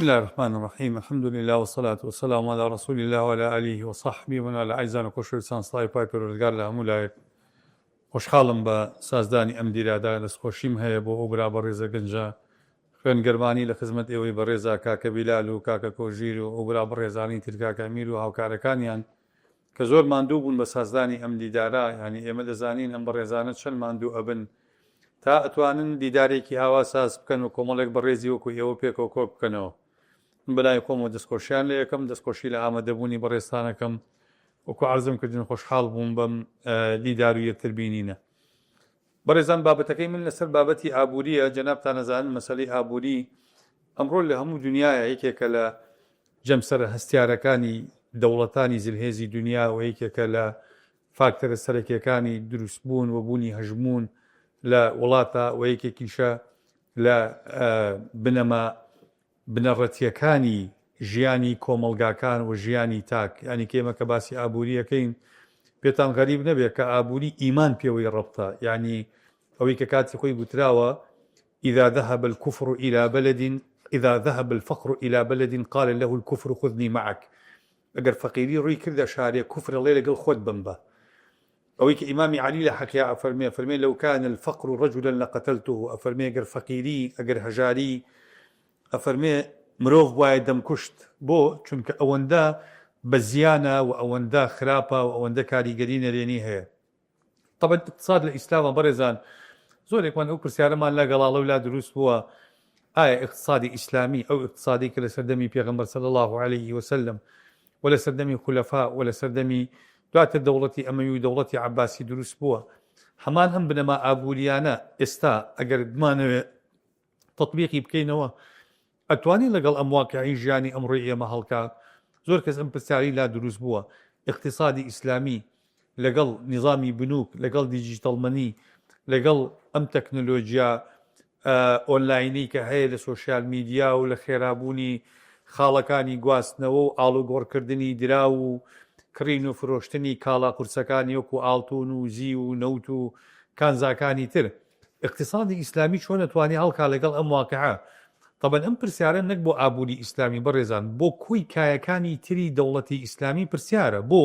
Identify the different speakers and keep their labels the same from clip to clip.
Speaker 1: بسم الله الرحمن الرحيم. الحمد لله والصلاة والسلام على رسول الله وعلى آله وصحبه ومن على عايزان وكشرسان صلاي بايبر والقار لها مولاي وشخالم بسازداني أم ديرادا لسخوشيم هيا بو أبرا بريزا قنجا خوين قرباني لخزمة إيوي بريزا كاكا بلالو كاكا كوجيرو أبرا بريزاني تلكاكا ميرو هاو كاركانيان كزور ماندوبون بسازداني أم ديدارا يعني إيما دزانين أم بريزانت شن ماندو أبن تا ئەتوانن دیدارێکی ئاواساز بکەن و کۆمەڵێک بەڕێزی وەکو ئێوە پێکەوە کۆ بکەنەوە. بەلای خۆمەوە دەستخۆشیان لە یەکەم دەستخۆشی لە ئامادەبوونی بەڕێستانەکەم وەکو عەرزم کردن خۆشحاڵ بووم بەم دیدار و یەکتربینینە. بەڕێزان بابەتەکەی من لەسەر بابەتی ئابووریە. جەنابتان ئەزانن مەسەلەی ئابووری ئەمڕۆ لە هەموو دنیایە یەکێکە لە جەمسەرە هەستیارەکانی دەوڵەتانی زلهێزی دنیا و یەکێکە لە فاکتەرە سەرەکیەکانی دروستبوون و بوونی هەژمون لە وڵاتە و یەکێکیشە لە بنەڕەتیەکانی ژیانی کۆمەڵگاکان و ژیانی تاک. ینی کێمە کە باسی ئابووریەکەین پێتان غەریب نەبێت کە ئابووری ئیمان پێوەی ڕەبتە. یعنی ئەوەی کە کاتی خۆی گوتراوە إذا ذهب الفقر إلى بلد قال له الكفر خذني معك. ئەگەر فەقیری ڕووی کردە شارێک کوفر لێ لەگەڵ خۆت بمبە. ئەوەی کە ئیمامی عەلی لە حەکیا ئەفەرمێ لەو کان الفقر رجلا لقتلته. ئەفەرمێ ئەگەر فەقیری ئەگەر هەژاری ئەفەرمێ مرۆڤ وایە دەمکوشت. بۆ چونکە ئەوەندە بە زیانە و ئەوەندە خراپە و ئەوەندە کاریگەری نەرێنی هەیە. طبعا اقتصاد لە ئیسلامە بەڕێزان زۆرێکمان ئەو پرسیارەمان لە گەڵاڵە ولا دروست بووە ئایا اقتصادی ئیسلامی ئەو اقتصادی کە لە سەردەمی پێغەمبەر صلی الله عليه وسلم و لە سەردەمی خولەفا و لە سەردەمی دواتر دەوڵەتی ئەمەوی و دەوڵەتی عەباسی دروست بووە، هەمان هەم بنەما ئابووریانە ئێستا ئەگەر بمانەوێت تەطبیقی بکەینەوە ئەتوانین لەگەڵ ئەم واقعی ژیانی ئەمڕۆی ئێمە هەڵکات. زۆر کەس ئەم پرسیاری لا دروست بووە اقتصادی ئیسلامی لەگەڵ نظامی بنوک، لەگەڵ دیجیتەڵ مەنی، لەگەڵ ئەم تەکنۆلۆژیا ئۆنلاینی کە هەیە لە سۆشیال میدیا و لە خێرابوونی خاڵەکانی گواستنەوە و ئاڵوگۆڕکردنی درا و کڕین و فرۆشتنی کاڵا قورسەکانی وەکو ئاڵتون و زی و نەوت و کانزاکانی تر، اقتصادی ئیسلامی چۆن ئەتوانی هەڵکا لەگەڵ ئەم واقعە؟ طبعا ئەم پرسیارە نەک بۆ ئابووری ئیسلامی بەڕێزان، بۆ کوی کایەکانی تری دەوڵەتی ئیسلامی پرسیارە. بۆ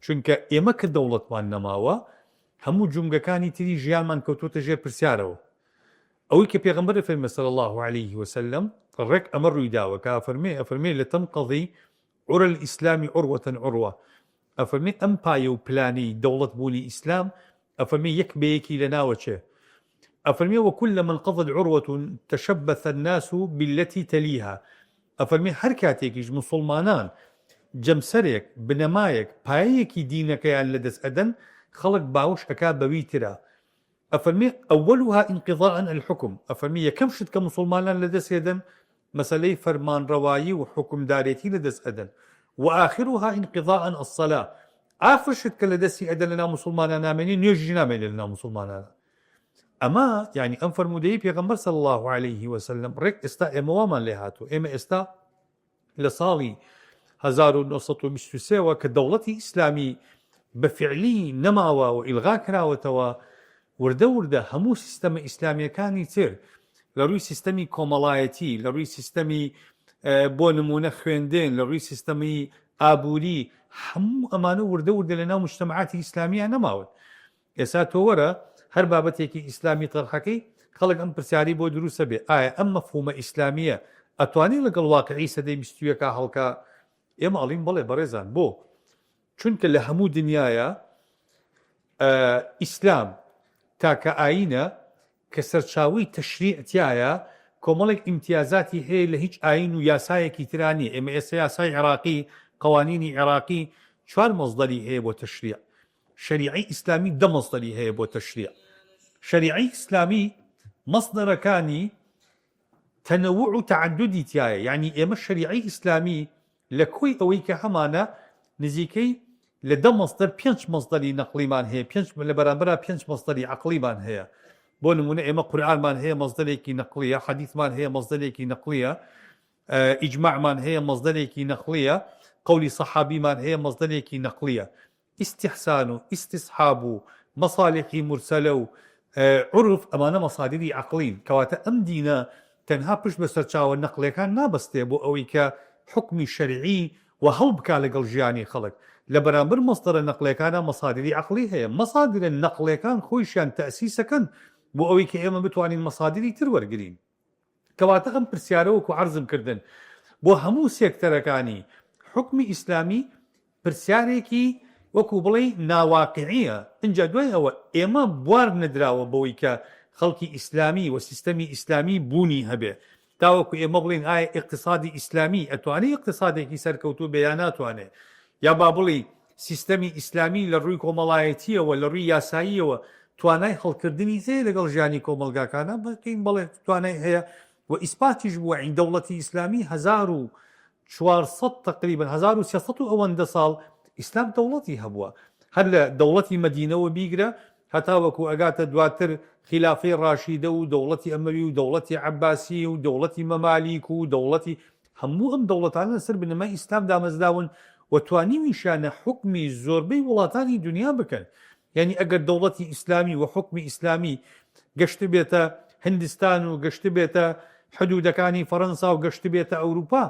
Speaker 1: چونکە ئێمە کە دەوڵەتمان نەماوە هەموو جومگەکانی تری ژیانمان کەوتوتە ژێر پرسیارەوە. ئەوەی کە پێغەمبەر فەرمێ صلی الله عليه وسلم ڕێک ئەمە ڕوویداوە کە ئەفەرمێ لتنقضي عرى الإسلام عروة عروة. ئەفەرمێ ئەم پایە و پلانەی دەوڵەت بوونی ئیسلام ئەفەرمێ یەک بەیەکی لەناوەچێ. ئەفەرمێ وكل من قضت عروة تشبث الناس بالتي تليها. ئەفەرمێ هەر کاتێکیش مسلمانان جەمسەرێک بنەمایەک پایەیەکی دینەکەیان لەدەست ئەدەن خەڵک باوش ئەکا بەوی ترە. ئەفەرمێ ئەوەلها انقضاء الحكم. ئەفەرمێ یەکەم شت کە مسلمانان لەدەست هێدەن مەسەلەی فەرمانڕەوایی و حکومدارێتی لەدەست ئەدەن. وآخرها انقضاء الصلاة. ئاخر شت کە لەدەستی ئەدەن لەناو مسلمانان نامێنی نوێژی نامێنێت لەناو مسلمانانە. ئەمە یعنی ئەم فەرمودەی پێغەمبەر صلی الله عليه وسلم ڕێک ئێستا ئێمە وامان لێ هاتووە. ئێمە ئێستا لە ساڵی 1923 کە دەوڵەتی ئیسلامی بەفعلی نەماوە و ئیلغا کراوەتەوە، وردە هەموو سیستەمە ئیسلامیەکانی تر لە ڕووی سیستەمی کۆمەڵایەتی، لە ڕووی سیستەمی بۆ نمونە خوێندن، لە ڕووی سیستەمی ئابووری، هەموو ئەمانە وردە لەناو مجتەمەعاتی ئیسلامیان نەماون. ئێستا تۆ وەرە هەر بابەتێکی ئیسلامی تەرخەکەی خەڵک ئەم پرسیاری بۆ دروستە بێ ئایا ئەم مەفهومە ئیسلامیە ئەتوانێت لەگەڵ واقعی سەدەی 21 هەڵکا؟ ئێمە ئەڵین بەڵێ بەڕێزان. بۆ چونکە لە هەموو دنیاە ئیسلام تاکە ئاینە کە سەرچاوی تەشریعتیایە کۆمەڵێک ئیمتیازاتی هەیە لە هیچ ئاین و یاسایەکی ترانی. ئێمە ئێستا یاسای عێراقی، قوانینی عێراقی 4 مەزدەری هەیە بۆ تەشریع. شەریعەی ئیسلامی 10 مەزدەری هەیە بۆ تەشریع. شەریعەی ئیسلامی مەصدەرەکانی تەنەوع و تەعەدودی تایە. یعنی ئێمە شەریعەی ئیسلامی لە کۆی ئەوەی کە هەمانە نزیکەی لە 10 مەصدەر 5 مەصدەری نەقلیمان هەیە، 5 لە بەرامبەرە 5 مەصدەری عەقلیمان هەیە. بۆ نمونە ئێمە قورئانمان هەیە مەصدەرێکی نەقلیە، حەدیثمان هەیە مەصدەرێکی نەقلیە، ئیجماعمان هەیە مەصدەرێکی نەقلیە، قولی سەحابیمان هەیە مەصدەرێکی نەقلیە. ئیستیحسان و ئیستصحاب و مەصالحی مرسەلە و عرف ئەمانە مەصادری عەقلین. کەواتە ئەم دینە تەنها پشت بەسەر چاوە نەقلەکان نابەستێ بۆ ئەوەی کە حکمی شەرعی و هەڵبکا لەگەڵ ژیانی خەڵک لە بەرامبەر مەصدرە نەقلەکانە مەصادری عەقلی هەیە مەصادرە نەقلەکان خۆیشیان تەئسیسەکەن بۆ ئەوەی کە ئێمە بتوانین مەصادری تر وەرگرین کەواتە ئەم پرسیارە وەکو عەرزم کردن بۆ هەموو سێکتەرەکانی حکمی ئیسلامی پرسیارێکی وەکو بڵێ ناواقعیە اینجا دوای ئەوە ئێمە بوار نەدراوە بەوەی کە خەڵکی ئیسلامی و سیستەمی ئیسلامی بوونی هەبێ تاوەکو ئێمە بڵین ئایا اقتصادی ئیسلامی ئەتوانێت اقتصادێکی سەرکەوتوو بێ یا ناتوانێت یا با بڵێ سیستەمی ئیسلامی لە ڕووی کۆمەڵایەتیەوە لە ڕووی یاساییەوە توانای هەڵکردنی هەیە لەگەڵ ژیانی کۆمەلگاکانە بەڵێن بڵێ توانای هەیە و ئیسپاتیش بووە عین دەوڵەتی ئیسلامی 1400 تقریبا 1300 و ئەوەندە ساڵ ئیسلام دەوڵەتی هەبووە هەر لە دەوڵەتی مەدینەوە بیگرە هەتا وەکو ئەگاتە دواتر خلافەی ڕاشیدە و دەوڵەتی ئەمەوی و دەوڵەتی عەباسی و دەوڵەتی مەمالیک و دەوڵەتی هەموو ئەم دەوڵەتانە لەسەر بنەمای ئیسلام دامەزراون و توانیویشانە حکمی زۆربەی وڵاتانی دنیا بکەن یعنی ئەگەر دەوڵەتی ئیسلامی و حکمی ئیسلامی گەشت بێتە هندستان و گەشت بێتە حدودەکانی فەڕەنسا و گەشت بێتە ئەوروپا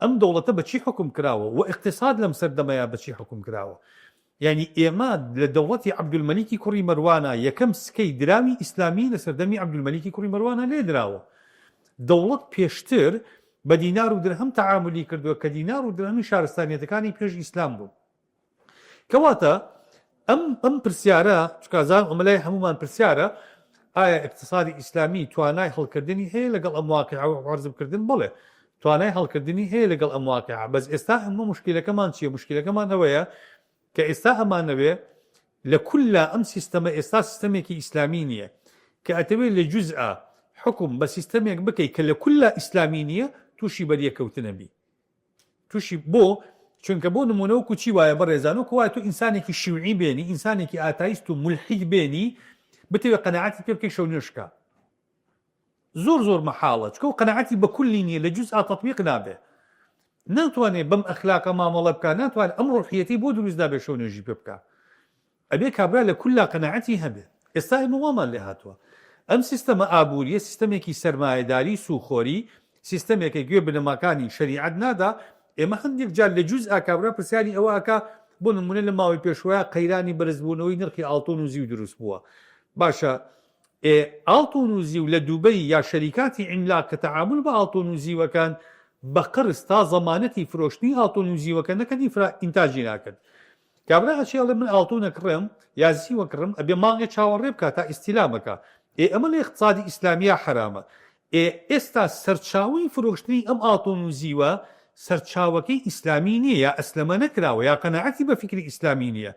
Speaker 1: ئەم دەوڵەتە بەچی حکم کراوە و اقتصاد لەم سەردەمەیە بەچی حکم کراوە یعنی ئێمە لە دەوڵەتی عەبدولمەلیکی کوڕی مەروانە یەکەم سکەی دراوی ئیسلامی لە سەردەمی عەبدولمەلیکی کوڕی مەروانە لێ دراوە دەوڵەت پێشتر بە دینار و درهەم تەعاملی کردووە کە دینار و درهەمی شارستانیەتەکانی پێش ئیسلام بوو کەواتە ئەم پرسیارە چکازان ئەمەلای هەمومان پرسیارە ئایا اقتصادی ئیسلامی توانای هەڵکردنی هەیە لەگەڵ ئەم واقعە و عەرزکردن بڵێ توانای هەڵکردنی هەیە لەگەڵ ئەم واقعە بەس ئێستا ئەمە مشکلەکەمان چییە مشکلەکەمان ئەوەیە کە ئێستا ئەمانەوێ لە کولا ئەم سیستەمە ئێستا سیستەمێکی ئیسلامی نییە کە ئەتەوێت لە جوزئە حکم بە سیستەمێک بکەیت کە لە کولا ئیسلامی نییە تووشی بەریەکەوتنەبی تووشی بۆ چونکە بۆ نمونەوەکو چی وایە بەڕێزانەوە وایە تۆ ئینسانێکی شیوعی بێنی ئینسانێکی ئاتایست و مولحید بێنی بتەوێت قەناعەتی پێ بکەی شەو نوێشکە زۆر مەحاڵە چکە و قەناعەتی بە کولی نییە لە جوزئە تەطبیق نابێ ناتوانێت بەم ئەخلاقە مامەڵە بکە ناتوانێت ئەم ڕوحیەتی بۆ دروست نابێ شەو نوێژی پێ بکە ئەبێ کابرا لە کولا قەناعەتی هەبێ ئێستا ئێمە وامان لێ هاتووە ئەم سیستەمە ئابووریە سیستەمێکی سەرمایەداری سوخۆری سیستەمێکی گوێ بنەماکانی شەریعەت نادا ئێمە هەندێک جار لە جوزئە کابرا پرسیاری ئەوە ئەکا بۆ نمونە لە ماوەی پێشوایە قەیرانی بەرزبوونەوەی نرخی ئاڵتۆن و زیو دروست بووە باشە ئاڵتۆن و زیو لە دووبەی یا شەریکاتی عیملاق کە تەعامل بە ئاڵتۆن و زیوەکان بە قرس تا زەمانەتی فرۆشتنی ئاڵتۆن و زیوەکە نەکەنی ئینتاجی ناکرد کابرا هەچێڵێ من ئاڵتۆنە کڕم یا زیوە کڕم ئەبێ ماڵێ چاوەڕێ بکە تا ئیستیلامەکە ئەمە لە اقتصادی ئیسلامیە حرامە ئێستا سەرچاوی فرۆشتنی ئەم ئاڵتۆن و زیوە سەرچاوەکەی ئیسلامی نییە یا ئەسلەمە نەکراوە یا قەناعەتی بە فکری ئیسلامی نییە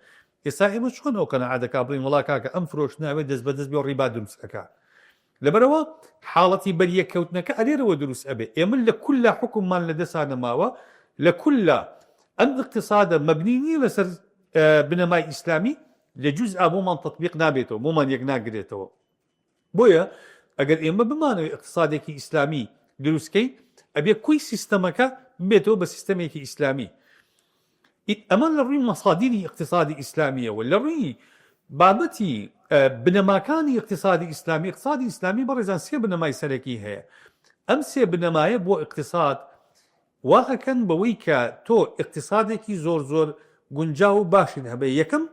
Speaker 1: ئێستا ئێمە چۆن ئەو قەناعەتەکە بڵین وڵا کاکە ئەم فرۆشتناوێت دەست بەدەست بێ ڕیبا دروست ئەکا لەبەرەوە حاڵەتی بەریەکەوتنەکە ئەلێرەوە دروست ئەبێ ئێمە لە کولا حکممان لە دەسانە ماوە لە کولا ئەم اقتصادە مەبنی نییە لەسەر بنەمای ئیسلامی لە جوزئە بۆمان تەطبیق نابێتەوە بۆمان یەک ناگرێتەوە بۆیە ئەگەر ئێمە بمانەوێت اقتصادێکی ئیسلامی دروستکەین ئەبێ کوی سیستەمەکە بێتەوە بە سیستەمێکی ئیسلامی ئەمە لە ڕووی مەصادیری اقتصادی ئیسلامیەوە لە ڕووی بابەتی بنەماکانی اقتصادی ئیسلامی بەڕێزان سێ بنەمای سەرەکی هەیە ئەم سێ بنەمایە بۆ اقتصاد واهەکەن بەوەی کە تۆ اقتصادێکی زۆر گونجاو و باشن هەبێ یەکەم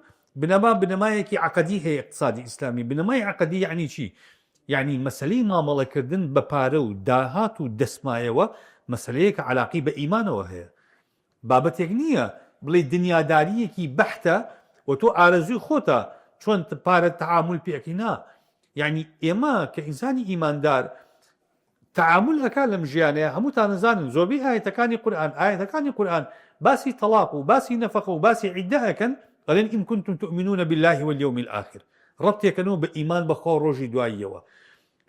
Speaker 1: بنەمایەکی عەقەدی هەیە اقتصادی ئیسلامی بنەمای عەقەدی یعنی چی یعنی مەسەلەی مامەڵەکردن بە پارە و داهات و دەسمایەوە مەسەلەیەکە عەلاقی بە ئیمانەوە هەیە بابەتێک نییە بڵێ دنیاداریەکی بەحتە و تۆ ئارەزوی خۆتە چۆن پارە تەعامل پێکی نا یعنی ئێمە کە ئینسانی ئیماندار تەعامل ئەکا لەم ژیانەیە هەمووتان نەزانن زۆربەی ئاەتەکانی قورئان باسی تەلاق و باسی نەفەقە و باسی عیددە ئەکەن ئەڵێن ئین کونتم تؤمنون بالله واليوم الآخر ڕەبتێکەنەوە بە ئیمان بەخوا ڕۆژی دواییەوە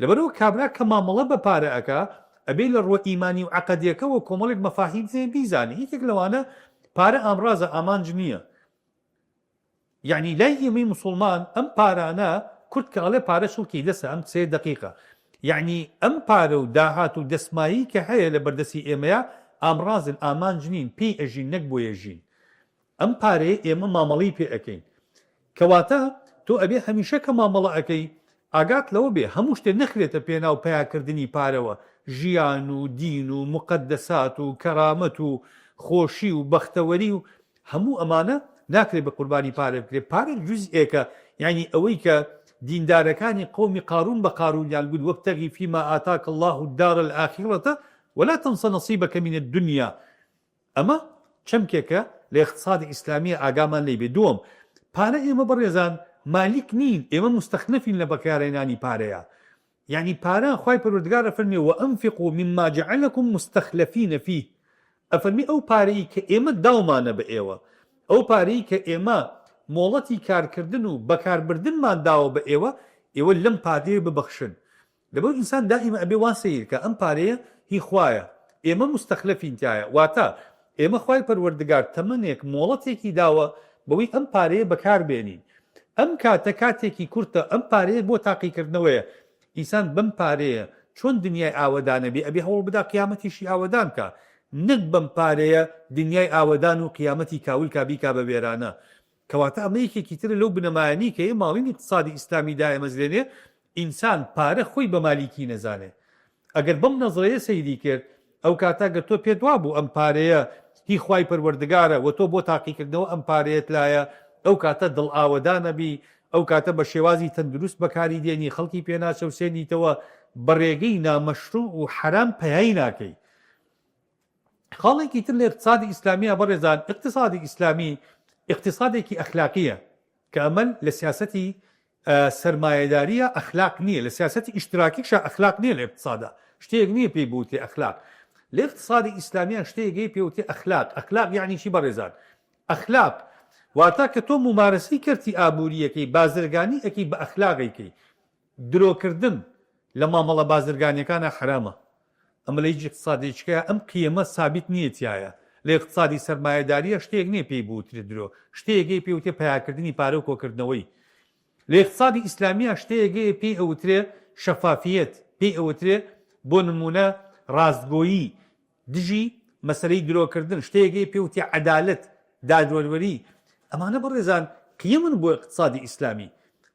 Speaker 1: لەبەرەوە کابرا کە مامەڵە بە پارە ئەکا ئەبێ لە ڕوە ئیمانی و عەقەدیەکەوە کۆمەڵێک مەفاهیم بیزانێ یەکێک لەوانە پارە ئامرازە ئامانج نییە یعنی لای ئێمەی موسڵمان ئەم پارانە کورد کە ئەڵێ پارە شڵکی دەسە ئەم 3 دقیقە یعنی ئەم پارە و داهات و دەسمایی کە هەیە لە بەردەسی ئێمەیە ئامرازن ئامانج نین پێی ئەژین نەک بۆ یەژین ئەم پارەیە ئێمە مامەڵی پێ ئەەکەین کەواتە تۆ ئەبێ هەمیشە کە مامەڵە ئەەکەی ئاگات لەوە بێ هەموو شتێ نەخرێتە پێناو پیاکردنی پارەوە ژیان و دین و مقدسات و کەرامەت و خۆشی و بەختەوەری و هەموو ئەمانە ناکرێت بە قوربانی پارە بکرێت. پارە جوزئێکە، یعنی ئەوەی کە دیندارەکانی قومی قارون بە قارونیان گوت وەبتەغی فیما ئاتاک الله الدار الآخرة ولا تنس نصیبەکە من الدنیا. ئەمە چەمکێکە لە اقتصادی ئیسلامی ئاگامان لێ بێ. دووەم، پارە ئێمە بەڕێزان مالیک نین، ئێمە مستەخلەفین لە بەکارهێنانی پارەیە. یعنی پارە خوای پەروەردگار ئەفەرمێ وأنفقوا مما جعلكم مستخلفين فيه، ئەفەرمی ئەو پارەی کە ئێمە داومانە بە ئێوە، ئەو پارەی کە ئێمە مۆڵەتی کارکردن و بەکاربردنمان داوە بە ئێوە، ئێوە لەم پارەیە ببەخشن. لەبەر ئینسان دائیمە ئەبێ وان سەیر کە ئەم پارەیە هی خوایە، ئێمە مستەخلەفین تایە، واتە ئێمە خوای پەروەردگار تەمەنێک مۆڵەتێکی داوە بەوەی ئەم پارەیە بەکاربێنین. ئەم کاتە کاتێکی کورتە، ئەم پارەیە بۆ تاقیکردنەوەیە. ئینسان بەم پارەیە چۆن دنیای ئاوەدانە بێ، ئەبێ هەوڵ بدا قیامەتیشی ئاوەدان کە، نەک بەم پارەیە دنیای ئاوەدان و قیامەتی کاول کابیکا بە وێرانە. کەواتە ئەمە یەکێکی ترە لەو بنەمایانی کە ئێ ماڵین اقتصادی ئیسلامی دائەمەزرێنێ، ئینسان پارە خۆی بە مالیکی نەزانێ. ئەگەر بەم نەزڕەیە سەیری کرد، ئەو کاتە گە تۆ پێت وا بوو ئەم پارەیە هی خوای پەروەردگارە و تۆ بۆ تاقیکردنەوە ئەم پارەیەت لایە، ئەو کاتە دڵ ئاوەدانە بی، ئەو کاتە بە شێوازی تەندروست بەکاری دێنی، خەڵکی پێناچەوسێنیتەوە، بەڕێگەی نامەشروع و حرام پەیایی ناکەی. خاڵێکی تر لە اقتصادی ئیسلامیە بەڕێزان، اقتصادی ئیسلامی اقتصادێکی ئەخلاقیە کە ئەمە لە سیاسەتی سەرمایەداریە ئەخلاق نییە، لە سیاسەتی ئیشتراکیشە ئەخلاق نییە، لە اقتصادا شتێک نییە پێی بوتێ ئەخلاق. لە اقتصادی ئیسلامیان شتێکی پێوتێ ئەخلاق. ئەخلاق یعنی چی بەڕێزان؟ ئەخلاق واتە کە تۆ ممارەسەی کردی ئابووریەکەی، بازرگانی ئەکەی بە ئەخلاقێکی. درۆکردن لە مامەڵە بازرگانیەکانە حرامە. ئەمە لە هیچ اقتصادێکیە ئەم قیمە ثابت نییە تایە. لە اقتصادی سەرمایەداریە شتێک نییە پێی بوترێت درۆ، شتێکی پێوتێ پیاکردنی پارە و کۆکردنەوەی. لە اقتصادی ئیسلامیە شتێکی پێی ئەوترێ شەفافیەت، پێی ئەوترێ بۆ نمونە ڕاستگۆیی دژی مەسەلەی درۆکردن، شتێکی پێوتێ عەدالەت، دادوەروەری. ئەمانە بەڕێزان قیمن بۆ اقتصادی ئیسلامی.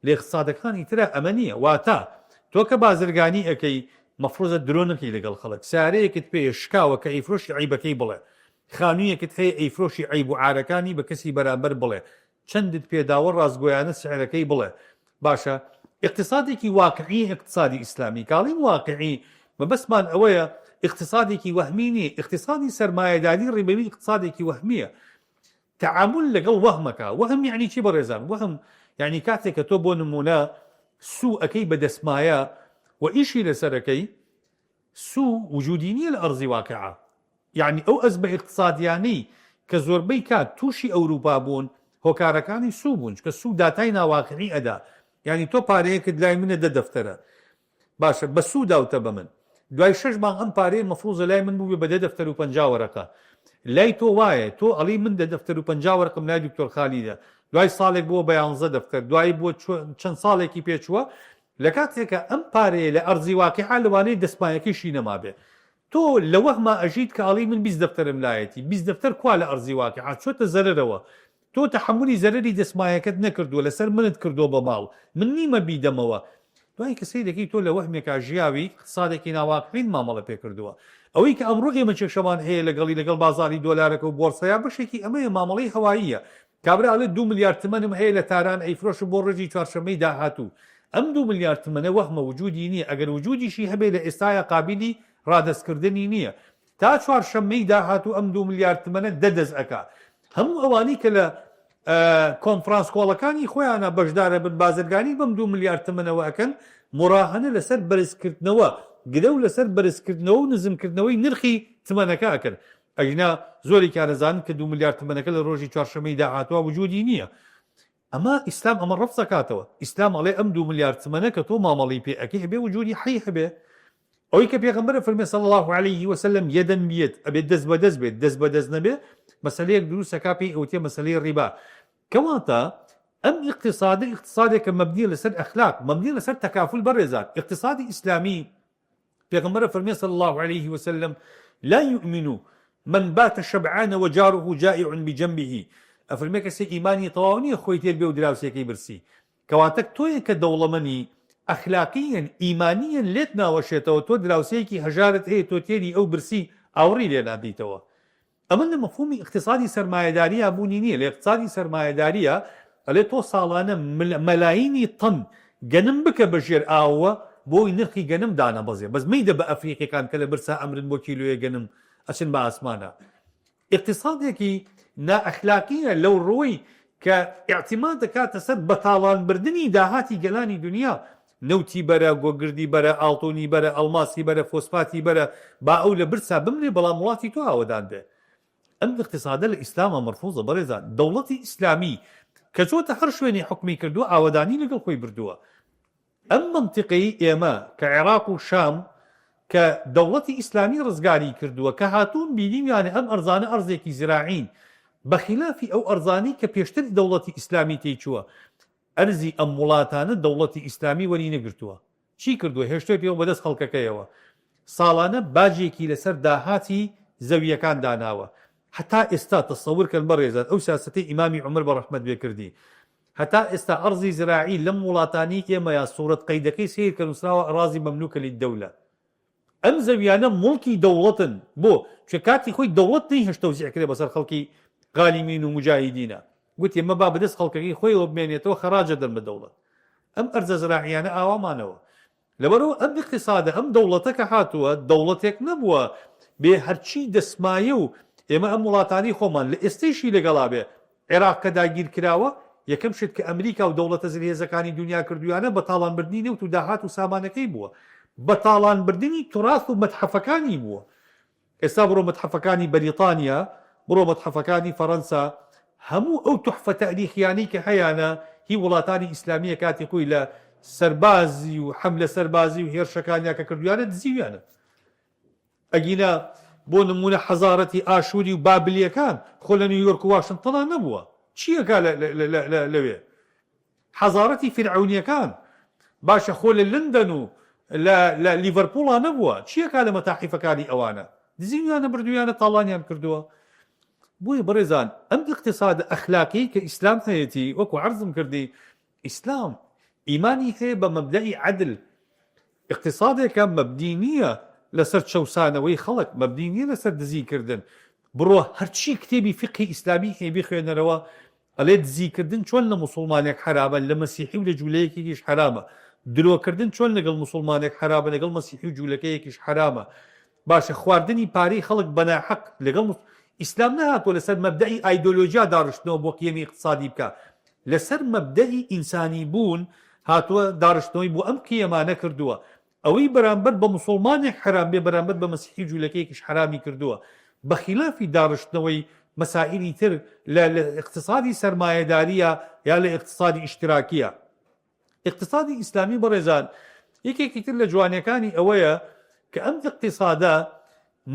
Speaker 1: لە اقتصادەکانی ترە ئەمە نییە. واتە تۆ کە بازرگانی ئەەکەی مەفروضە درۆ نەکەی لەگەڵ خەڵک، سارەیەکت پێ شکاوە کە ئەیفرۆشی عیبەکەی بڵێ، خانوویەکت هەیە ئەیفرۆشی عیب و عارەکانی بە کەسی بەرامبەر بڵێ، چەندت پێداوە ڕاستگۆیانە سعرەکەی بڵێ. باشە، اقتصادێکی واقعی اقتصادی ئیسلامی. کاڵین واقعی مەبەستمان ئەوەیە، اقتصادێکی وەهمی نیە. اقتصادی سەرمایەداری ڕێبەوی اقتصادێکی وەهمیە. تعامل لەگەڵ وەهمەکە. وەهم یعنی چی بەڕێزان؟ وەهم یعنی کاتێک کە تۆ بۆ نمونە سوو ئەەکەی بە دەسمایە و ئیشی لەسەرەکەی، سوو وجودی نییە لە ئەرزی واقعە. یعنی ئەو ئەزبە اقتصادیانەی کە زۆربەی کات تووشی ئەوروپا بوون، هۆکارەکانی سوو بوون، کە سوو داتای ناواقعی ئەدا. یعنی تۆ پارەیەکت لای منە دە دەفتەرە، باشە بە سوو داوتە بە من، دوای 6 مانگ ئەم پارەیە مەفروضە لای من بوو بە دە دەفتەر و 50 وەرەقە. لای تۆ وایە، تۆ ئەڵی من دە دەفتەر و 50 وەرەقم لای دکتۆر خالیدە، دوای ساڵێک بووە بە 11 دەفتەر، دوای بۆ چەند ساڵێکی پێچووە، لە کاتێکە ئەم پارەیە لە ئەرزی واقعا لەوانەیە دەستمایەکەیشی نەمابێ. تۆ لە وەهما ئەژیت کە ئەڵی من 20 دەفتەرم لایەتی، 20 دەفتەر کوا لە ئەرزی واقعا چۆتە زەرەرەوە. تۆ تەحملی زەرەری دەستمایەکەت نەکردووە، لەسەر منت کردو بە ماڵ، من نیمە بیدەمەوە. دوای کەسەی دەکەی تۆ لە وەهمێکا ژیاوی اقتصادێکی ناواقعین مامەڵە پێکردووە. ئەوەی کە ئەمڕۆ ئێمە چێشەمان هەیە لەگەڵ بازاری دۆلارەکە و بۆرسەیە بەشێکی ئەمەیە، مامەڵەی هەواییە. کابرا ئەڵێ 2 ملیارد تمەنم هەیە لە تاران ئەیفرۆش بۆ ڕۆژی چوارشەممەی داهاتوو. ئەم 2 ملیارد تمەنە وەهمە، وجودی نییە. ئەگەر وجودیشی هەبێ لە ئێستاە قابلی ڕادەستکردنی نییە. تا چوارشەممەی داهاتوو ئەم 2 ملیارد تمەنە دەدەست ئەکا. هەموو ئەوانی کە لە کۆنفرانس کۆڵەکانی خۆیانە بەشدارە بن بازرگانی بەم 2 ملیارد تمەنەوە ئەکەن، مراهنە لەسەر بەرزکردنەوە، گرە و لەسەر بەرزکردنەوە و نزمکردنەوەی نرخی تمەنەکە ئەکەن. ئەگنا زۆری کارەزانن کە 2 ملیارد تمەنەکە لە ڕۆژی چوارشەممەی داهاتووە وجودی نییە. ئەمە ئیسلام ئەمە ڕەفز دەکاتەوە. ئیسلام ئەڵێ ئەم 2 ملیارد تمەنە کە تۆ مامەڵی پێ ئەکەی هەبێ وجودی حی هەبێ. ئەوەی کە پێغەمبەر فەرمێ صلی الله عليه وسلم یەدەن بیەت، ئەبێت دەست بەدەست بێت، دەست بەدەست نەبێ مەسەلەیەک دروستەکا پێی ئەوتێ مەسەلەی ڕیبا. کەواتە ئەم اقتصادێکە مەبنیە لەسەر ئەخلاق، مەبنیە لەسەر تەکافل بەڕێزان. اقتصادی ئیسلامی پێغەمبەر فەرمێ صلی الله عليه وسلم لا يؤمن من بات شبعان وجاره جائع بجنبه. ئەفەرمێ کەسێک ئیمانی تەواو نییە خۆی تێر بێ و دراوسێکەی برسی. کەواتە تۆیە کە دەوڵەمەنی ئەخلاقیەن ئیمانیەن لێت ناوەشێتەوە تۆ دراوسەیەکی هەژارت هەیە تۆ تێری ئەو برسی ئاوڕی لێ نادیتەوە. ئەمە لە مەفهومی اقتصادی سەرمایەداریە بوونی نییە. لە اقتصادی سەرمایەداریە ئەلێ تۆ ساڵانە مەلاینی تەن گەنم بکە بەژێر ئاوە بۆی نرخی گەنم دانەبەزێ. بەس مەیدە بە ئەفریقیەکان کە لە برسا ئەمرن بۆ کیلویە گەنم ئەچن بە ئاسمانە. اقتصادێکی نائەخلاقیە لەو ڕۆی کە ئیعتیماد دەکاتە سەر بەتاڵانبردنی داهاتی گەلانی دنیا، نەوتی بەرە، گۆگردی بەرە، ئاڵتۆنی بەرە، ئەڵماسی بەرە، فۆسفاتی بەرە، با ئەو لە برسا بمرێ بەڵام وڵاتی تۆ ئاوەدان بێ. ئەم اقتصادە لە ئیسلامە مەرفوزە بەڕێزان. دەوڵەتی ئیسلامی کە چۆتە هەر شوێنی حکمی کردووە ئاوەدانی لەگەڵ خۆی بردووە. ئەم منطقەی ئێمە کە عێراق و شام کە دەوڵەتی ئیسلامی ڕزگاری کردووە کە هاتوون بینیمیانە ئەم ئەرزانە ئەرزێکی زراعین بەخلافی ئەو ئەرزانی کە پێشتر دەوڵەتی ئیسلامی تێیچووە. ئەرزی ئەم وڵاتانە دەوڵەتی ئیسلامی وەری نەگرتووە. چی کردووە؟ هێشتۆی پێوە بەدەست خەڵکەکەیەوە. ساڵانە باجێکی لەسەر داهاتی زەویەکان داناوە. هەتا ئێستا تەسەوورکەن بەڕێزان ئەو سیاسەتەی ئیمامی عومەر بە ڕەحمەت بێ کردی. هەتا ئێستا ئەرزی زراعی لەم وڵاتانی ئێمەیە سوورەت قەیدەکەی سیر کە نووسراوە ئەڕازی مەملوکە للدەولە. ئەم زەویانە مڵکی دەوڵەتن بۆ چه کاتی خۆی دەوڵەت نەیهێشتە وزعکرێ بەسەر خەڵکی غالیمین و مجاهیدینە. گوتی ئێمە با بەدەست خەڵکەکەی خۆیەوە بمێنێتەوە خەراجە دەن بە دەوڵەت. ئەم ئەرزە زراعیانە ئاوامانەوە. لەبەرەوە ئەم اقتصادە ئەم دەوڵەتە کە هاتووە دەوڵەتێک نەبووە بێ هەرچی دەسمایە و ئێمە ئەم وڵاتانی خۆمان لە ئێستەیشی لەگەڵا بێ. عێراق کە داگیر کراوە یەکەم شت کە ئەمریکا و دەوڵەتە زرهێزەکانی دنیا کردویانە بەتاڵانبردنی نەوت و داهات و سامانەکەی بووە. بەتاڵانبردنی تراث و مەتحەفەکانی بووە. ئێستا بڕۆ مەتحەفەکانی بەریتانیا، بڕۆ مەتحەفەکانی فەڕەنسا، هەموو ئەو تحفە تاریخیانی کە هەیەە هی وڵاتانی ئیسلامیە کاتی خۆی لە سەربازی و حەملە سەربازی و هێرشەکانیا کە کردویانە دزیویانە. ئەگینە بۆ نمونە حەزارەتی ئاشووری و بابلیەکان خۆ لە نیویۆرک و واشنتەنا نەبووە. چیەکە لەوێ؟ حەزارەتی فرعونیەکان باشە خۆ لە لندن و لە لیڤەرپوڵا نەبووە. چیەکە لە مەتاحیفەکانی ئەوانە؟ دزیویانە بردویانە تاڵانیان کردووە. بۆیە بەڕێزان ئەم اقتصاد ئەخلاقی کە ئیسلام هەیەتی وەکو عەرزم کردی ئیسلام ئیمانی هەیە بە مەبدەئی عەدل. اقتصادێکە مەبنی نییە لەسەر چەوسانەوەی خەڵک، مەبنی نییە لەسەر دزیکردن. بڕۆ هەرچی کتێبی فقهی ئیسلامی هەیە بخوێنەرەوە ئەڵێ دزیکردن چۆن لە موسڵمانێک حرامە، لە مەسیحی و لە جوولەیەکیش حرامە. درۆکردن چۆن لەگەڵ موسڵمانێک حرامە، لەگەڵ مەسیحی و جوولەکەیەکیش حرامە. باشە خواردنی پارەی خەڵک بەناحەق لەگەڵ ئیسلام نهاتوە لەسەر مەبدەئی ئایدۆلۆژیا داڕشتنەوە بۆ قیەمی اقتصادی بکە. لەسەر مەبدەئی ئینسانی بوون هاتووە داڕشتنەوەی بۆ ئەم قیەمانە کردووە. ئەوەی بەرامبەر بە موسڵمانێک حرام بێ بەرامبەر بە مەسیحی و جوولەکەیەکیش حرامی کردووە. بەخلافی داڕشتنەوەی مەسائلی تر لە اقتصادی سەرمایەداریە یا لە اقتصادی ئیشتراکیە. اقتصادی ئیسلامی بەڕێزان یەکێکی تر لە جوانیەکانی ئەوەیە کە ئەم اقتصادە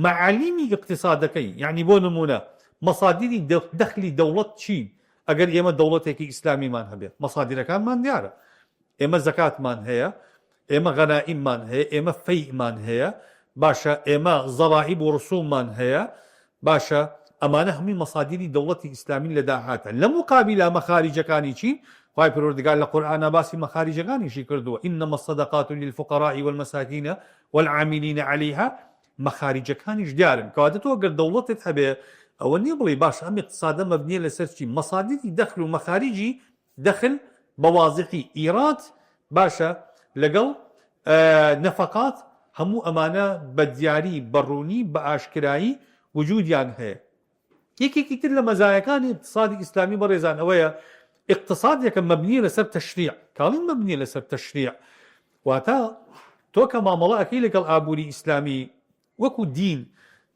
Speaker 1: معالیمی اقتصادەکەی، یعنی بۆ نمونە مەسادیری دەخلی دەوڵەت چین؟ ئەگەر ئێمە دەوڵەتێکی ئیسلامیمان هەبێت مەسادیرەکانمان دیارە. ئێمە زەکاتمان هەیە، ئێمە غەنائیممان هەیە، ئێمە فەیئمان هەیە، باشە ئێمە زەڕائیب و ڕسووممان هەیە، باشە ئەمانە هەمووی مەسادیری دەوڵەتی ئیسلامی لە داهاتە. لە مقابلە مەخارجەکانی چین؟ خوای پەروەردگار لە قورئانە باسی مەخارجەکانیشی کردووە. ئینەمە الصەدەقات للفقراء والمەساکین والعاملین عەلەیها. مەخارجەکانیش دیارن. کەواتە تۆ ئەگەر دەوڵەتت هەبێ ئەوە نییە بڵێ باش ئەم اقتصادە مەبنیە لەسەر چی؟ مەسادیری دەخل و مەخارجی دەخل بەوازحی ئیراد باشە لەگەڵ نەفەقات هەموو ئەمانە بە دیاری بەڕوونی بە ئاشکرایی وجودیان هەیە. یەکێکی تر لە مەزایەکانی اقتصادی ئیسلامی بەڕێزان ئەوەیە اقتصادێکە مەبنیە لەسەر تەشریع. کاڵین مەبنیە لەسەر تەشریع؟ واتە تۆ کە مامەڵە ئەکەی لەگەڵ ئابووری ئیسلامی وەکو دین،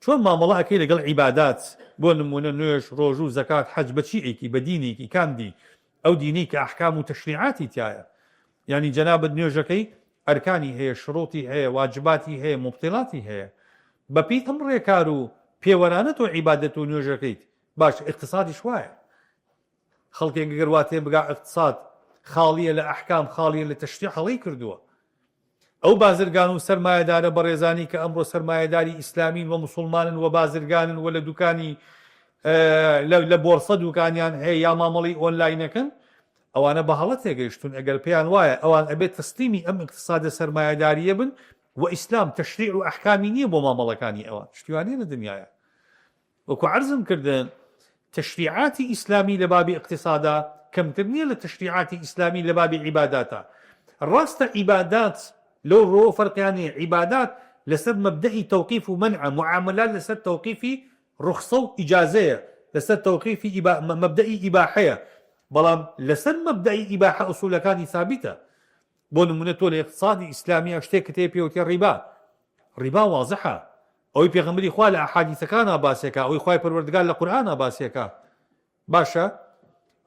Speaker 1: چۆن مامەڵە ئەکەی لەگەڵ عیبادات، بۆ نمونە نوێژ، ڕۆژ و زەکات، حەج، بەچی ئەیکی؟ بە دینێکی کامدی ئەو دینی کە ئەحکام و تەشریعاتی تایە. یعنی جەنابەت نوێژەکەی ئەرکانی هەیە، شڕوتی هەیە، واجباتی هەیە، مبتیڵاتی هەیە. بەپی ئەم ڕێکار و پێوەرانە تۆ عیبادەت و نوێژەکەیت. باش اقتصادیش وایە. خەڵکێک گەر واتێ بگا اقتصاد خاڵیە لە ئەحکام، خاڵیە لە تەشریع، هەڵەی کردووە. ئەو بازرگان و سەرمایەدارە بەڕێزانی کە ئەمڕۆ سەرمایەداری ئیسلامین و موسڵمانن و بازرگانن و لە دوکانی لە بۆرسە دوکانیان هەیە یا مامەڵی ئۆنلاینەکەن، ئەوانە بە هەڵە تێگەیشتون ئەگەر پێیان وایە ئەوان ئەبێت تەسلیمی ئەم اقتصادە سەرمایەداریە بن و ئیسلام تەشریع و ئەحکامی نییە بۆ مامەڵەکانی ئەوان شتیوانێ لە دنیاە وەکو عەرزم کردن تشریعاتی ئیسلامی لە بابی اقتصادا کەمتر نییە لە تشریعاتی ئیسلامی لە بابی عیباداتە ڕاستە عیبادات لەو ڕۆ فەرقیانەیە عیبادات لەسەر مەبدەئی تەوقیف و مەنعە معاملات لەسەر تەوقیفی ڕوخسە و ئیجازەیە لەسەر تەوقیفی مەبدەئی ئیباحەیە بەڵام لەسەر مەبدەئی ئیباحە ئوسوولەکانی ثابتە بۆ نمونە تۆ لە اقتصادی ئیسلامیە شتێک تێ پێوتێ ڕیبا واضحە ئەوەی پێغەمبەری خوا لە ئەحادیثەکانە باسیەکە ئەوەی خوای پەروەردگار لە قورئانە باسیەکە باشە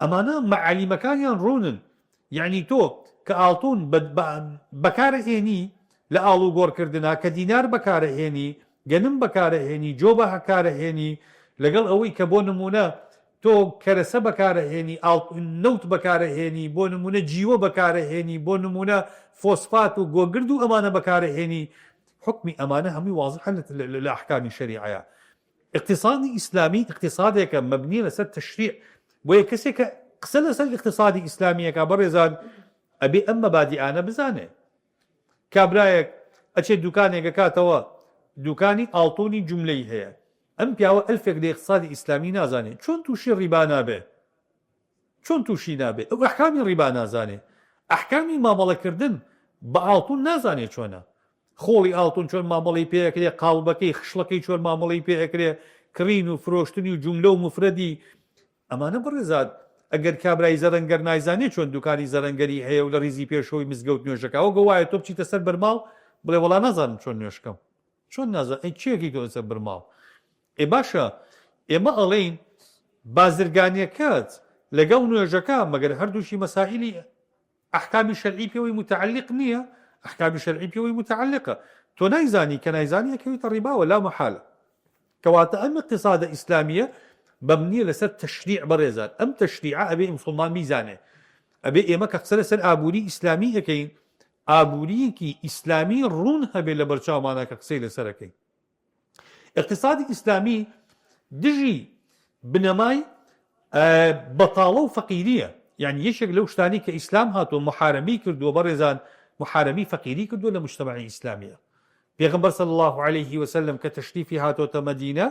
Speaker 1: ئەمانە مەعالیمەکانیان ڕوونن یعنی تۆ کە ئاڵتون بەکارەهێنی لە ئاڵ و گۆڕکردنا کە دینار بەکارەهێنی گەنم بەکارەهێنی جۆ بەکارەهێنی لەگەڵ ئەوەی کە بۆ نمونە تۆ کەرەسە بەکارەهێنی نەوت بەکارەهێنی بۆ نمونە جیوە بەکارەهێنی بۆ نمونە فۆسفات و گۆگرد و ئەمانە بەکارەهێنی حکمی ئەمانە هەمووی واضحە لە ئەحکامی شەریعەیە اقتصادی ئیسلامی اقتصادێکە مەبنی لەسەر تەشریع بۆیە کەسێکە قسە لەسەر اقتصادی ئیسلامیەکە بەڕێزان ئەبێ ئەم مەبادیئانە بزانێ کابرایەک ئەچێت دوکانێکە کاتەوە دوکانی ئاڵتۆنی جوملەی هەیە ئەم پیاوە ئەلفێک لە اقتصادی ئیسلامی نازانێت چۆن تووشی ڕیبا نابێ چۆن تووشی نابێت ئەو ئەحکامی ڕیبا نازانێ ئەحکامی مامەڵەکردن بە ئاڵتون نازانێت چۆنە خۆڵی ئاڵتون چۆن مامەڵی پێەکرێ قاڵبەکەی خشلەکەی چۆن مامەڵی پێەکرێ کڕین و فرۆشتنی و جوملە و مفرەدی ئەمانە بڕێزاد ئەگەر کابرای زەرەنگەر نایزانێت چۆن دوکانی زەرەنگەری هەیە و لە ڕیزی پێشەوەی مزگەوت نوێژەکە ئەو گەوایە تۆ بچیتە سەر بەرماڵ بڵێ وەڵا نازانم چۆن نوێشکەم چۆن نازانم چیەکی تۆ سەر بەرماڵ باشە ئێمە ئەڵێین بازرگانیەکەت لەگەڵ نوێژەکە مەگەر هەردووشی مەسائلی ئەحکامی شەرعی پێوەی متعلق نییە ئەحکامی شەرعی پێوەی متعلقە تۆ نایزانی کە نایزانی یەکەویتە ڕیباوە لا مەحالە کەواتە ئەم اقتصادە ئیسلامیە مەبنیە لەسەر تەشریع بەڕێزان ئەم تەشریعە ئەبێ موسڵمان میزانێ ئەبێ ئێمە کە قسە لەسەر ئابووری ئیسلامی ئەەکەین ئابووریەکی ئیسلامی ڕوون هەبێ لە بەرچاومانە کە قسەی لەسەرەکەین اقتصادی ئیسلامی دژی بنەمای بەتاڵە و فەقیریە یعنی یەکێک لەو شتانی کە ئیسلام هاتووە محارەمی کردووە بەڕێزان محارەمی فەقیری کردووە لە مجتەمەعی ئیسلامیە پێغەمبەر صلی الله عليه وسلم کە تەشریفی هاتۆتە مەدینە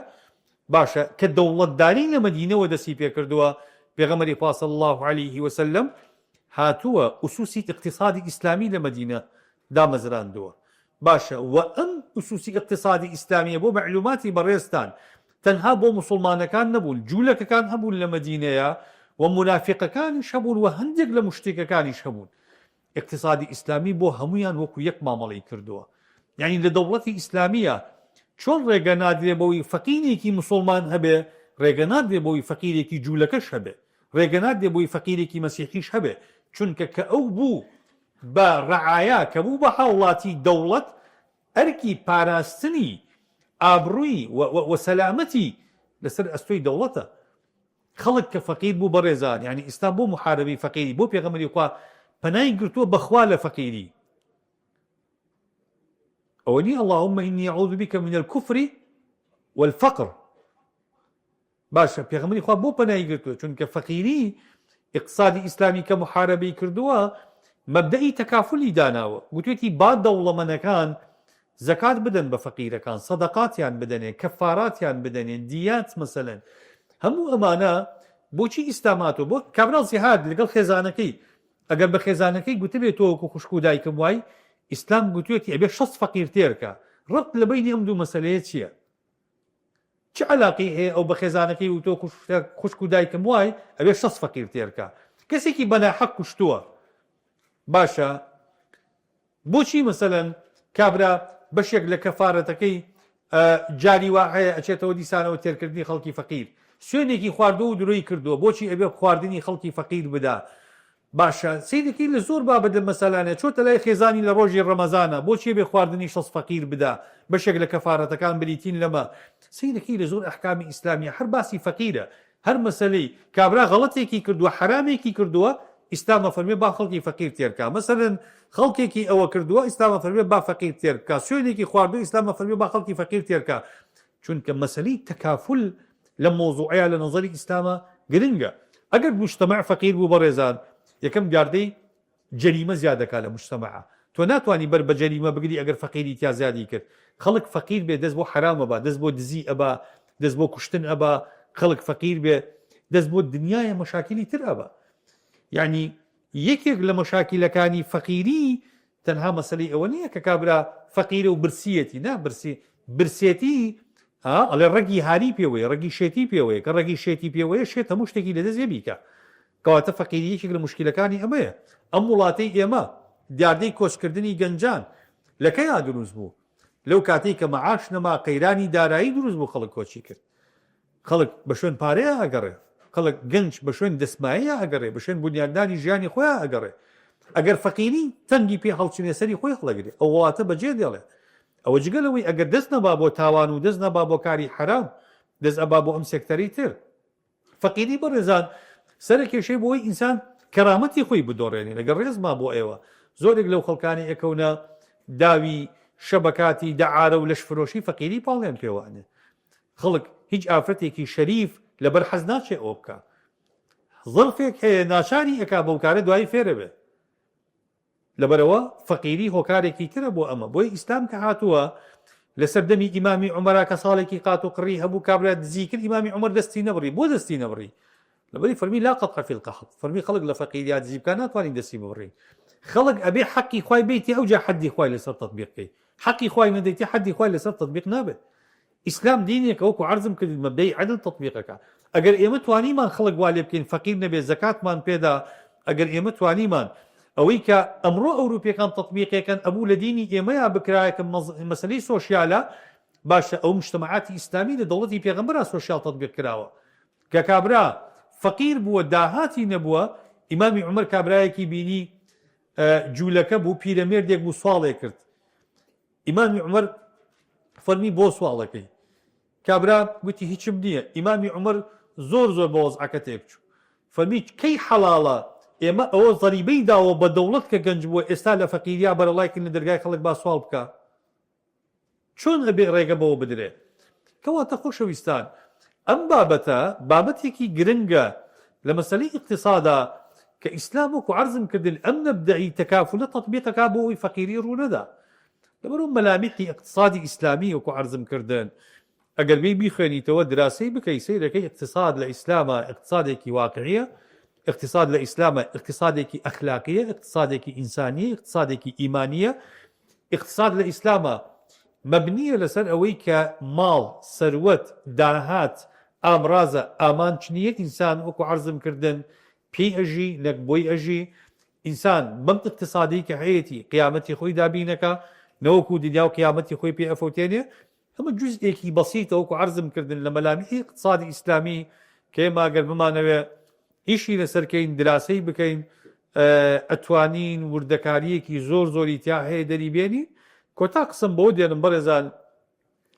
Speaker 1: باشە کە دەوڵەتداری لە مەدینەوە دەستی پێ کردووە پێغەمبەری خوا صلی الله عليه وسلم هاتووە ئوسوسی اقتصادی ئیسلامی لە مەدینە دامەزراندووە باشە و ئەم ئوسوسی اقتصادی ئیسلامیە بۆ معلوماتی بەڕێزتان تەنها بۆ موسڵمانەکان نەبوون جوولەکەکان هەبوون لە مەدینەیە و منافقەکانیش هەبوون و هەندێک لە مشتێکەکانیش هەبوون اقتصادی ئیسلامی بۆ هەمویان وەکو یەک مامەڵەی کردووە یعنی لە دەوڵەتی ئیسلامیە چۆن ڕێگە نادرێ بەوەی فەقیرێکی موسڵمان هەبێ ڕێگە نادرێ بەوەی فەقیرێکی جوولەکەش هەبێ ڕێگە نادرێ بۆی فەقیرێکی مەسیحیش هەبێ چونکە کە ئەو بوو بە ڕەعایا کە بوو بە هاوڵاتی دەوڵەت ئەرکی پاراستنی ئابڕووی و سەلامەتی لەسەر ئەستۆی دەوڵەتە خەڵک کە فەقیر بوو بەڕێزان یعنی ئیسلام بۆ محارەبەی فەقیری بۆ پێغەمبەری خوا پەنای گرتووە بەخوا لە فەقیری ئەوەنی اللهم إني أعوذ بك من الكفر والفقر باشە پێغەمبەری خوا بۆ پەنای گرتووە چونکە فەقیری اقتصادی ئیسلامی کە محارەبەی کردووە مەبدەئی تەکافلی داناوە گوتوێتی با دەوڵەمەنەکان زەکات بدەن بە فەقیرەکان سەدەقاتیان بدەنێ کەفاراتیان بدەنێ دیات مەسەلەن هەموو ئەمانە بۆچی ئیسلاماتۆ بۆ کابرا زیهاد لەگەڵ خێزانەکەی ئەگەر بە خێزانەکەی گوتبێت تۆ وەکو خوشک و دایکم وای ئیسلام گوتوێتی ئەبێ 6 فەقیر تێرکە ڕەبط لە بینی ئەم دوو مەسەلەیە چییە چ عەلاقەی هەیە ئەو بە خێزانەکەی و تۆ خوشک و دایکم وای ئەبێ 6 فەقیر تێرکە کەسێکی بەناحەق کوشتووە باشە بۆچی مەسەلەن کابرا بەشێک لە کەفارەتەکەی جاری وا هەیە ئەچێتەوە دیسانەوە تێرکردنی خەڵکی فەقیر سوێنێکی خواردووە و درۆی کردووە بۆچی ئەبێ خواردنی خەڵکی فەقیر بدا باشە سیدەکەی لە زۆر بابەتە مەسەلانە چۆتە لای خێزانی لە ڕۆژی ڕەمەزانە بۆچی بێ خواردنی 6 فەقیر بدا بەشێک لە کەفارەتەکان بریتین لەمە سیدەکەی لە زۆر ئەحکامی ئیسلامیە هەر باسی فەقیرە هەر مەسەلەی کابرا غەڵەتێکی کردووە حرامێکی کردووە ئیسلام فەرمێ با خەڵکی فەقیر تێرکا مەسەلەن خەڵکێکی ئەوە کردووە ئیسلام فەرمێ با فەقیر تێرکا سوێنێکی خواردووە ئیسلام فەرمێ با خەڵکی فەقیر تێرکا چونکە مەسەلەی تەکافل لە مۆزوعەیە لە نەزەری ئیسلامە گرنگە ئەگەر مجتەمع فەقیر بوو بەڕێزان یەکەم گاردەی جەریمە زیاد دەکات لە مجتەمەعە تۆ ناتوانانی بەر بە جەریمە بگری ئەگەر فەقیری تیا زیادی کرد خەڵک فەقیر بێ دەست بۆ حرامە بە دەست بۆ دزی ئەبا دەست بۆ کوشتن ئەبا خەڵک فەقیر بێ دەست بۆ دنیای مەشاکلی تر ئەبا یعنی یەکێک لە مەشاکلەکانی فەقیری تەنها مەسەلەی ئەوە نییە کە کابرا فەقیرە و برسیەتی نا برسێتی ئەڵێ ڕەگی هاری پێوەیە ڕەگی شێتی پێوەیە کە ڕەگی شێتی پێوەیە شێت هەموو شتێکی لەدەست بیکە کەواتە فەقیری یەکێک لە مشکلەکانی ئەمەیە ئەم وڵاتەی ئێمە دیاردەی کۆچکردنی گەنجان لەکەیا دروست بوو لەو کاتێک کە مەعاش نەما قەیرانی دارایی دروست بوو خەڵک کۆچی کرد خەڵک بە شوێن پارەیە ئەگەڕێ خەڵک گەنج بە شوێن دەسماییە ئەگەڕێ بە شوێن بنیادانی ژیانی خۆیان ئەگەڕێ ئەگەر فەقیری تەنگی پێ هەڵچینێ سەری خۆی هەڵەگرێ ئەو وڵاتە بەجێ دێڵێ ئەوە جگەلەوەی ئەگەر دەست نەبا بۆ تاوان و دەست نەبا بۆ کاری حرام دەست ئەبا بۆ ئەم سێکتەری تر فەقیری بەڕێزان سەر کێشەی بۆی ئینسان کەرامەتی خۆی بدۆڕێنێ لەگەڵ ڕێزما بۆ ئێوە زۆرێک لەو خەڵکانی ئەکەونە داوی شەبەکاتی دەعارە و لەش فرۆشی فەقیری پاڵیان پێوانێ خەڵک هیچ ئافرەتێکی شەریف لەبەر حەز ناچێ ئەوە بکە زڵفێک هەیە ناچاری ئەکا بەو کارە دوای فێرە بێ لەبەرەوە فەقیری هۆکارێکی ترە بۆ ئەمە بۆی ئیسلام کە هاتووە لە سەردەمی ئیمامی عومەرا کە ساڵێکی قات و قڕی هەبوو کابرا دزی کرد ئیمامی عومەر دەستی نەبڕی بۆ دەستی نەبڕی لەبەری فەرمی لا قەطع فی القەحط فەرمی خەڵک لە فەقیریات دزی بکە ناتوانین دەستی ببڕین خەڵک ئەبێ حەقی خوای بیتی ئەوجا حەدی خوای لەسەر تەطبیق بکەی حەقی خوای نەدەیتی حەدی خوای لەسەر تەطبیق نابێت ئیسلام دینێکە وەکو عەرزم کرد مەبدەی عەدل تەطبیقەکە ئەگەر ئێمە توانیمان خەڵک وا لێ بکەین فەقیر نەبێ زەکاتمان پێدا ئەگەر ئێمە توانیمان ئەوەی کە ئەمڕۆ ئەوروپیەکان تەطبیقەکەن ئەبوو لە دینی ئێمەیە بکرایەکە مەسەلەی سۆشیالە باشە ئەو مجتەمەعاتی ئیسلامی لە دەوڵەتی پێغەمبەرا سۆشیال تەطبیق کراوە کە کابرا فەقیر بووە داهاتی نەبووە ئیمامی عومەر کابرایەکی بینی جوولەکە بوو پیرەمێردێک بوو سواڵێ کرد ئیمامی عومەر فەرمی بۆ سواڵەکەی کابرا گوتی هیچم نییە ئیمامی عومەر زۆر بە وەزعەکە تێبچوو فەرمی کەی حەڵاڵە ئێمە ئەوە زەریبەی داوە بە دەوڵەت کە گەنج بووە ئێستا لە فەقیریا بەرەڵایکردن لە دەرگای خەڵک با سوال بکە چۆن ئەبێ ڕێگە بەوە بدرێ کەواتە خۆشەویستان ئەم بابەتە بابەتێکی گرنگە لە مەسەلەی اقتصادا کە ئیسلام وەکو عەرزم کردن ئەم نەبدەئی تەکافولە تەطبیقەکا بۆ ئەوەی فەقیری ڕوونەدا لەبەرەوە مەلامحی اقتصادی ئیسلامی وەکو عەرزم کردن ئەگەر بێ بیخوێنیتەوە دراسی بکەی سەیرەکەی اقتصاد لە ئیسلامە اقتصادێکی واقعیە اقتصاد لە ئیسلامە اقتصادێکی ئەخلاقیە اقتصادێکی ئینسانیە اقتصادێکی ئیمانیە اقتصاد لە ئیسلامە مەبنیە لەسەر ئەوەی کە ماڵ سەروەت داهات ئامرازە ئامانچنیە ئینسان وەکو عەرزم کردن پێی ئەژی نەک بۆی ئەژی ئینسان بەم اقتصادی کە هەیەی قیامەتی خۆی دابینەکە نەوەکو دنیا و قیامەتی خۆی پێ ئەفەوتێنێ ئەمە جوزئێکی بەسیتە وەکو عەرزم کردن لە مەلامحی اقتصادی ئیسلامی کە ئێمە ئەگەر بمانەوێ ئیشی لەسەرکەین دراسەی بکەین ئەتوانین وردەکاریەکی زۆری تیا هەیە دەریبێنی کۆتا قسم بۆ دێنم بەڕێزان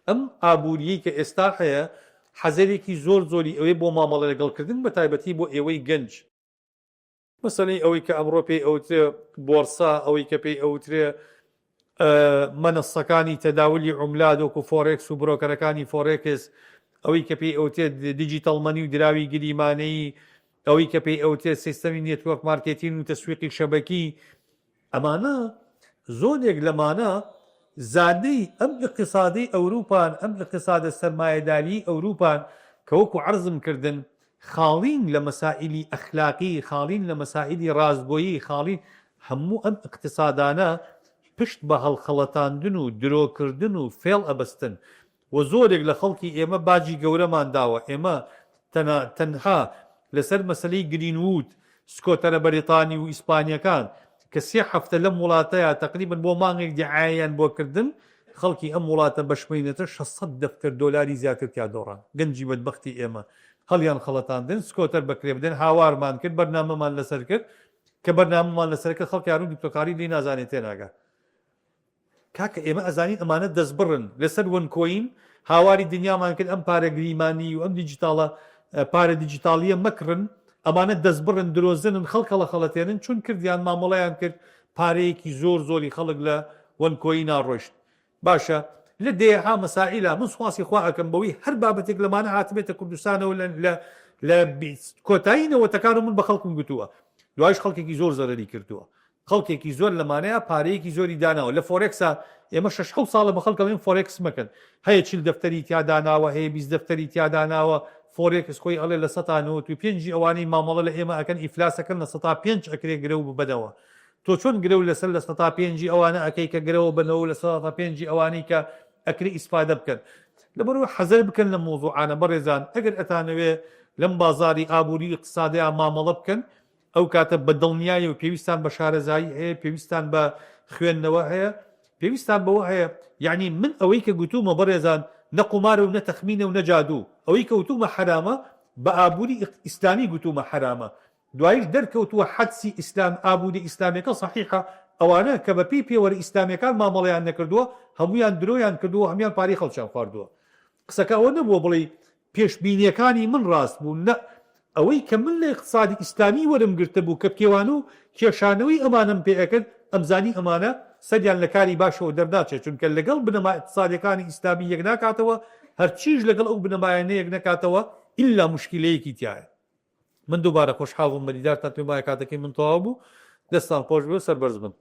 Speaker 1: ئەم ئابووریەی کە ئێستا هەیە حەزەرێکی زۆری ئەوەی بۆ مامەڵە لەگەڵکردن بە تایبەتی بۆ ئێوەی گەنج مەسەلەی ئەوەی کە ئەمڕۆ پێی ئەوترێ بۆرسا ئەوەی کە پێی ئەوترێ مەنەسەکانی تەداولی عوملات وەکو فۆرێکس و برۆکەرەکانی فۆرێکس ئەوەی کە پێی ئەوتێت دیجیتەڵ مەنی و دراوی گریمانەیی ئەوەی کە پێی ئەوتێت سیستەمی نێتوەرک مارکێتین و تەسویقی شەبەکی ئەمانە زۆرێک لەمانە زادەی ئەم اقتصادی ئەوروپان ئەم اقتصادە سەرمایەداری ئەوروپان کە وەکو عەرزم کردن خاڵین لە مەسائیلی ئەخلاقی خاڵین لە مەسائیلی ڕازگۆیی خاڵین هەموو ئەم اقتصادانە پشت بە هەڵخەڵەتاندن و درۆکردن و فێڵ ئەبەستن و زۆرێک لە خەڵکی ئێمە باجی گەورەمان داوە ئێمە تەنها لەسەر مەسەلەی گرینوود سکۆتەرە بەریتانی و ئیسپانیەکان کە 3 هەفتە لەم وڵاتەیە تقریبن بۆ مانگێک دیعایەیان بۆ کردن خەڵکی ئەم وڵاتە بەشمێنێتە 600 دەفتەر دۆلاری زیاتر تیا دۆڕان گەنجی بەدبەختی ئێمە هەڵیان خەڵەتاندن سکۆتەر بەکرێ بدەن هاوارمان کرد بەرنامەمان لەسەر کرد کە بەرنامەمان لەسەر کرد خەڵکی هەروو دیپلۆکاری لی نازانێت تێناگا کاکە ئێمە ئەزانین ئەمانە دەستبڕن لەسەر وەنکۆین هاواری دنیامان کرد ئەم پارە گریمانی و ئەم دیجیتاڵە پارە دیجیتاڵیە مەکڕن ئەمانە دەستبڕن درۆزنن خەڵکەڵە خەڵەتێنن چون کردیان مامەڵەیان کرد پارەیەکی زۆری خەڵک لە وەنکۆی ناڕۆشت باشە لە دێها مەسائلە من سواسی خوا ئەکەم بەوەی هەر بابەتێک لەمانە هاتبێتە کوردستانەوە لە کۆتایینەوەتەکان من بە خەڵکم گوتووە دوایش خەڵکێکی زۆر زەرەری کردووە خەڵکێکی زۆر لەمانەیە پارەیەکی زۆری داناوە لە فۆرێکسا ئێمە 6 ساڵە بە خەڵکەڵێن فۆرێکس مەکەن هەیە چیل دەفتەری تیاداناوە هەیە 20 دەفتەری تیاداناوە فۆرێکس خۆی ئەڵێ لە 195 ئەوانەی مامەڵە لە ئێمە ئەکەن ئیفلاسەکەن لە 105 ئەکرێ گرەو ببەنەوە تۆ چۆن گرەو لەسەر لە 105 ئەوانە ئەەکەی کە گرەوە بنەوە لە 105 ئەوانەی کە ئەکری ئیسپادە بکەن لەبەرەوە حەزەر بکەن لە مۆزوعانە بەڕێزان ئەگەر ئەتانەوێ لەم بازاری ئابووری اقتصادیان مامەڵە بکەن ئەو کاتە بە دڵنیایی و پێویستان بە شارەزایی هەیە پێویستان بە خوێندنەوە هەیە پێویستان بەوە هەیە یعنی من ئەوەی کە گوتومە بەڕێزان نە قومارە و نە تەخمینە و نەجادوو ئەوەی کە وتومە حرامە بە ئابووری ئیسلامی گوتومە حرامە دوایش دەرکەوتووە حەدسی ئیسلام ئابووری ئیسلامەکە صحیحە ئەوانە کە بە پێی پێوەرە ئیسلامەکان مامەڵەیان نەکردووە هەمویان درۆیان کردووە هەمیان پارەی خەڵکیان خواردووە قسەکە ئەوە نەبووە بڵێ پێشبینیەکانی من ڕاست بوو نە ئەوەی کە من لە اقتصادی ئیسلامی وەرم گرتە بوو کە کێوان و کێشانەوەی ئەمانم پێەکرد ئەمزانی ئەمانە سەدیان لە کاری باشەوە دەرداچێت چونکە لەگەڵ بنەما اقتصادەکانی ئیسلامی یەک ناکاتەوە هەرچیش لەگەڵ ئەو بنەمایانە یەک نەکاتەوە ئیلا موشکیلەیەکی تایە من دووبارە خۆشحاڵم بە دیدارتان پێم وایە کاتەکەی من تەواو بوو دەستان خۆش بێ سەربەرز بن